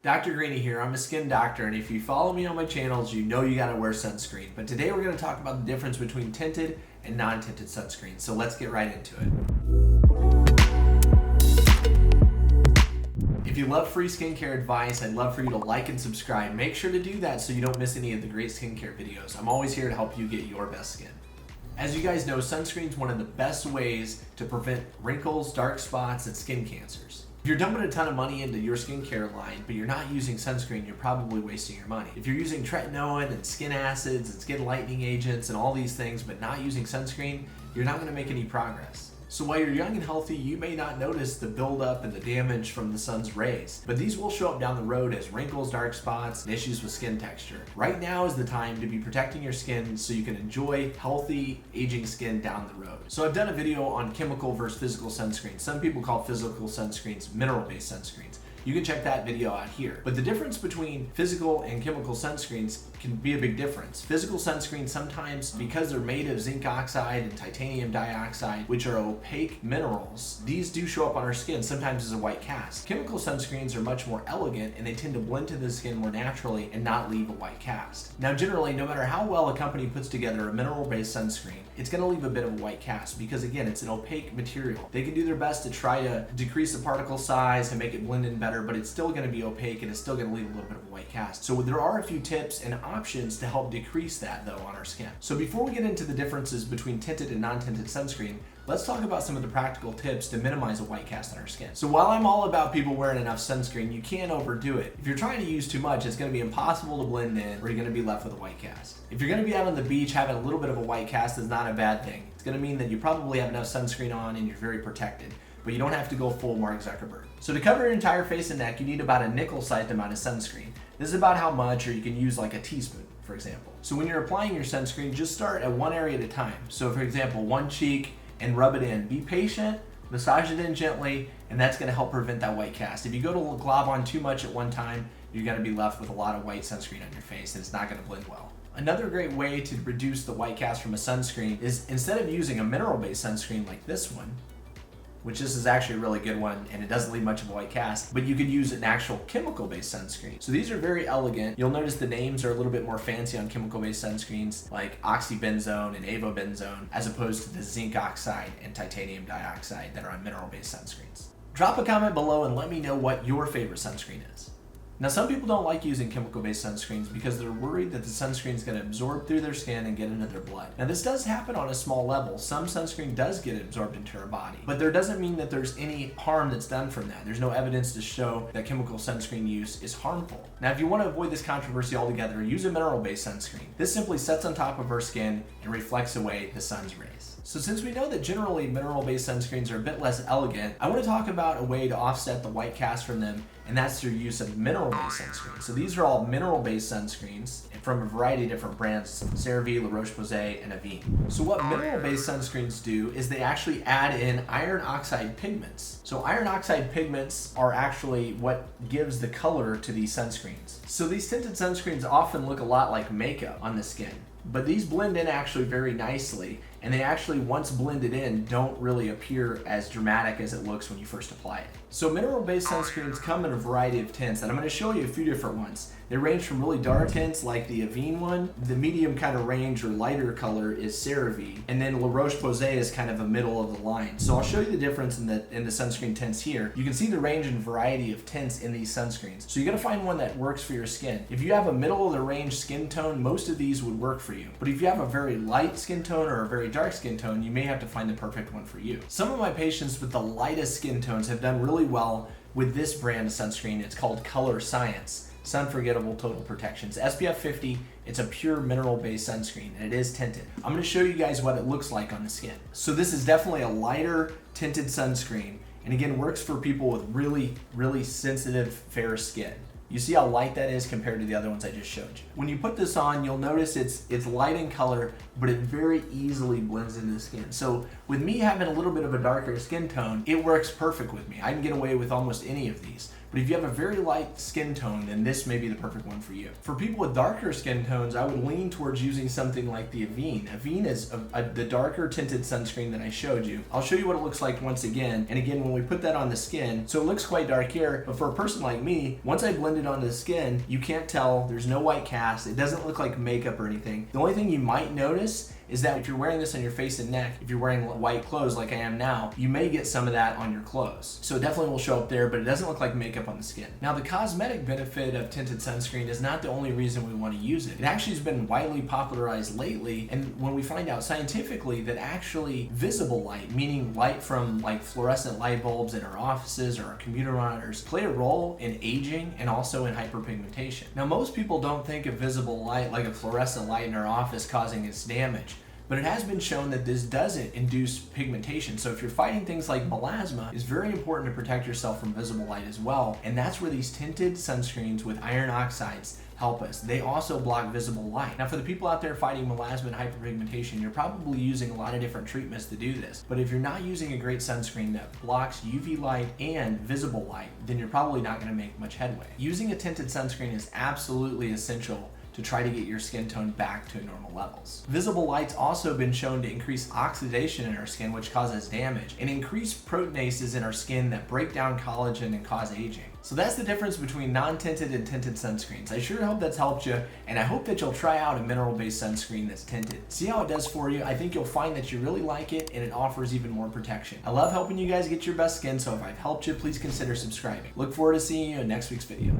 Dr. Greeny here. I'm a skin doctor, and if you follow me on my channels, you know you gotta wear sunscreen. But today we're gonna talk about the difference between tinted and non-tinted sunscreen. So let's get right into it. If you love free skincare advice, I'd love for you to like and subscribe. Make sure to do that so you don't miss any of the great skincare videos. I'm always here to help you get your best skin. As you guys know, sunscreen is one of the best ways to prevent wrinkles, dark spots, and skin cancers. If you're dumping a ton of money into your skincare line, but you're not using sunscreen, you're probably wasting your money. If you're using tretinoin and skin acids and skin lightening agents and all these things, but not using sunscreen, you're not gonna make any progress. So while you're young and healthy, you may not notice the buildup and the damage from the sun's rays, but these will show up down the road as wrinkles, dark spots, and issues with skin texture. Right now is the time to be protecting your skin so you can enjoy healthy, aging skin down the road. So I've done a video on chemical versus physical sunscreen. Some people call physical sunscreens mineral-based sunscreens. You can check that video out here. But the difference between physical and chemical sunscreens can be a big difference. Physical sunscreens sometimes, because they're made of zinc oxide and titanium dioxide, which are opaque minerals, these do show up on our skin, sometimes as a white cast. Chemical sunscreens are much more elegant and they tend to blend to the skin more naturally and not leave a white cast. Now generally, no matter how well a company puts together a mineral-based sunscreen, it's gonna leave a bit of a white cast because again, it's an opaque material. They can do their best to try to decrease the particle size and make it blend in better, but it's still going to be opaque and it's still going to leave a little bit of a white cast. So there are a few tips and options to help decrease that though on our skin. So before we get into the differences between tinted and non-tinted sunscreen, let's talk about some of the practical tips to minimize a white cast on our skin. So while I'm all about people wearing enough sunscreen, you can't overdo it. If you're trying to use too much, it's going to be impossible to blend in or you're going to be left with a white cast. If you're going to be out on the beach, having a little bit of a white cast is not a bad thing. It's going to mean that you probably have enough sunscreen on and you're very protected, but you don't have to go full Mark Zuckerberg. So to cover your entire face and neck, you need about a nickel-sized amount of sunscreen. This is about how much, or you can use like a teaspoon, for example. So when you're applying your sunscreen, just start at one area at a time. So for example, one cheek and rub it in. Be patient, massage it in gently, and that's gonna help prevent that white cast. If you go to glob on too much at one time, you're gonna be left with a lot of white sunscreen on your face and it's not gonna blend well. Another great way to reduce the white cast from a sunscreen is instead of using a mineral-based sunscreen like this one, which this is actually a really good one and it doesn't leave much of a white cast, but you could use an actual chemical-based sunscreen. So these are very elegant. You'll notice the names are a little bit more fancy on chemical-based sunscreens like oxybenzone and avobenzone as opposed to the zinc oxide and titanium dioxide that are on mineral-based sunscreens. Drop a comment below and let me know what your favorite sunscreen is. Now some people don't like using chemical-based sunscreens because they're worried that the sunscreen is going to absorb through their skin and get into their blood. Now this does happen on a small level. Some sunscreen does get absorbed into our body, but there doesn't mean that there's any harm that's done from that. There's no evidence to show that chemical sunscreen use is harmful. Now if you want to avoid this controversy altogether, use a mineral-based sunscreen. This simply sets on top of our skin and reflects away the sun's rays. So since we know that generally mineral-based sunscreens are a bit less elegant, I want to talk about a way to offset the white cast from them, and that's through use of mineral-based sunscreens. So these are all mineral-based sunscreens from a variety of different brands, CeraVe, Laroche-Posay, and Avene. So what mineral-based sunscreens do is they actually add in iron oxide pigments. So iron oxide pigments are actually what gives the color to these sunscreens. So these tinted sunscreens often look a lot like makeup on the skin, but these blend in actually very nicely, and they actually, once blended in, don't really appear as dramatic as it looks when you first apply it. So mineral-based sunscreens come in a variety of tints, and I'm going to show you a few different ones. They range from really dark tints like the Avene one. The medium kind of range or lighter color is CeraVe, and then Laroche-Posay is kind of a middle of the line. So I'll show you the difference in the sunscreen tints here. You can see the range and variety of tints in these sunscreens. So you got to find one that works for your skin. If you have a middle of the range skin tone, most of these would work for you. But if you have a very light skin tone or a very dark skin tone, you may have to find the perfect one for you. Some of my patients with the lightest skin tones have done really well with this brand of sunscreen. It's called Color Science Sunforgettable Total Protection. It's SPF 50. It's a pure mineral-based sunscreen, and it is tinted. I'm going to show you guys what it looks like on the skin. So this is definitely a lighter tinted sunscreen, and again works for people with really sensitive fair skin. You see how light that is compared to the other ones I just showed you. When you put this on, you'll notice it's light in color, but it very easily blends into the skin. So with me having a little bit of a darker skin tone, it works perfect with me. I can get away with almost any of these. But if you have a very light skin tone, then this may be the perfect one for you. For people with darker skin tones, I would lean towards using something like the Avene. Avene is the darker tinted sunscreen that I showed you. I'll show you what it looks like once again. And again, when we put that on the skin, so it looks quite dark here, but for a person like me, once I blend it onto the skin, you can't tell, there's no white cast, it doesn't look like makeup or anything. The only thing you might notice is that if you're wearing this on your face and neck, if you're wearing white clothes like I am now, you may get some of that on your clothes. So it definitely will show up there, but it doesn't look like makeup on the skin. Now, the cosmetic benefit of tinted sunscreen is not the only reason we want to use it. It actually has been widely popularized lately, and when we find out scientifically that actually visible light, meaning light from like fluorescent light bulbs in our offices or our computer monitors, play a role in aging and also in hyperpigmentation. Now, most people don't think of visible light like a fluorescent light in our office causing us damage. But it has been shown that this doesn't induce pigmentation. So if you're fighting things like melasma, it's very important to protect yourself from visible light as well. And that's where these tinted sunscreens with iron oxides help us. They also block visible light. Now, for the people out there fighting melasma and hyperpigmentation, you're probably using a lot of different treatments to do this. But if you're not using a great sunscreen that blocks UV light and visible light, then you're probably not going to make much headway. Using a tinted sunscreen is absolutely essential to try to get your skin tone back to normal levels. Visible light's also been shown to increase oxidation in our skin, which causes damage, and increase proteinases in our skin that break down collagen and cause aging. So that's the difference between non-tinted and tinted sunscreens. I sure hope that's helped you, and I hope that you'll try out a mineral-based sunscreen that's tinted. See how it does for you. I think you'll find that you really like it, and it offers even more protection. I love helping you guys get your best skin, so if I've helped you, please consider subscribing. Look forward to seeing you in next week's video.